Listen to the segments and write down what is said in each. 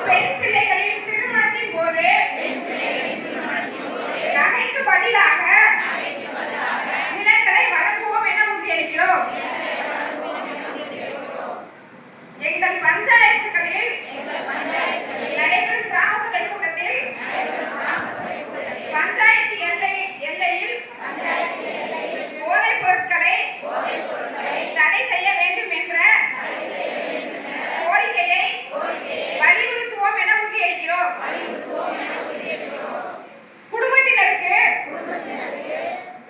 பெண் பிள்ளைகளின் திருமணத்தின் போது நகைக்கு பதிலாக நிலங்களை வழங்குவோம் என உறுதியளிக்கிறோம். எங்கள் பஞ்சாயத்துகளில் நடைபெறும் கிராம சபை கூட்டத்தில் பஞ்சாயத்து எல்லையில் போதைப் பொருட்களை தடை செய்ய வேண்டும் என்ற கோரிக்கையை வலியுறுத்துவோம் என உறுதியளிக்கிறோம். குடும்பத்தினருக்கு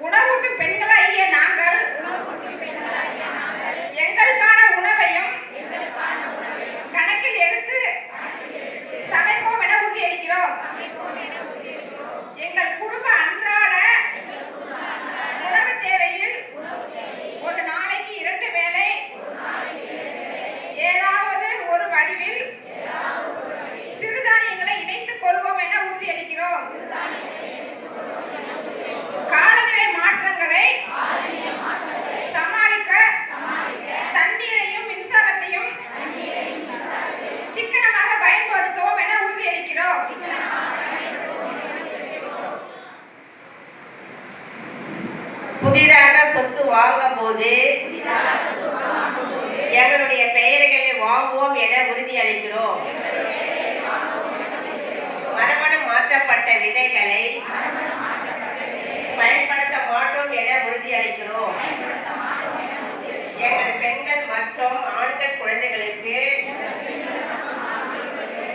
உணவூட்டும் பெண்களாகிய நாங்கள் எங்களுக்கான உணவையும் கணக்கில் எடுத்து சமைப்போம் என உறுதியளிக்கிறோம். எங்கள் குடும்ப அன்றாட உணவு தேவையில் ஒரு நாளைக்கு 2 வேளை ஏதாவது ஒரு வடிவில் சிறுதானியங்களை இணைத்துக் கொள்வோம் என உறுதியளிக்கிறோம். காலநிலை மாற்றங்களை சமாளிக்க தண்ணீரையும் மின்சாரத்தையும் சிக்கனமாக பயன்படுத்துவோம் என உறுதியளிக்கிறோம். புதிதாக சொத்து வாங்கும் போது எங்களுடைய பெயர்களை வாங்குவோம் என உறுதியளிக்கிறோம். மரபணு மாற்றப்பட்ட விதைகளை பயன்படுத்த மாட்டோம் என உறுதியளிக்கிறோம். எங்கள் பெண்கள் மற்றும் ஆண்கள் குழந்தைகளுக்கு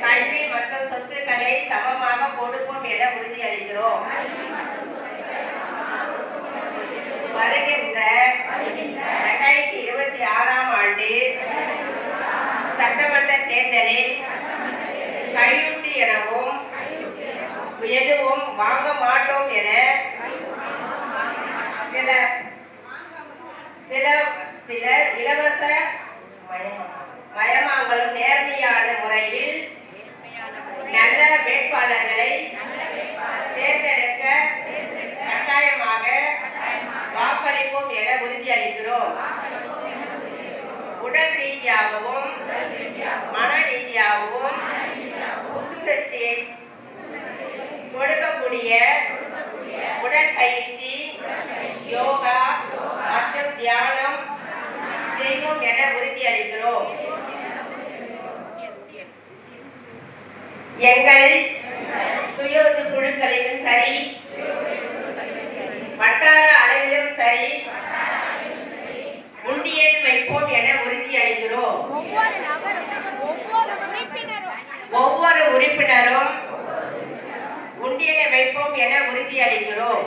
கல்வி மற்றும் சொத்துக்களை சமமாக கொடுப்போம் என உறுதியளிக்கிறோம். வருகின்ற 2026ஆம் ஆண்டு சட்டமன்ற தேர்தலில் கையூட்டு எனவும் எதுவும் வாங்க மாட்டோம் என சில இலவச மயமாங்களும் நேர்மையான முறையில் நல்ல வேட்பாளர்களை தேர்ந்தெடுக்க கட்டாயமாக வாக்களிப்போம் என உறுதியளிக்கிறோம். உடல் ரீதியாகவும் மன ரீதியாகவும் புத்துணர்ச்சியை கொடுக்கக்கூடிய உடற்பயிற்சி, யோகா மற்றும் தியானம் செய்வோம் என உறுதியளிக்கிறோம். எங்கள் சுய உதவி குழுக்களிலும் சரி, வட்டார அளவிலும் சரி உண்டியல் வைப்போம் என உறுதியளிக்கிறோம். ஒவ்வொரு உறுப்பினரும் உண்டியலை வைப்போம் என உறுதியளிக்கிறோம்.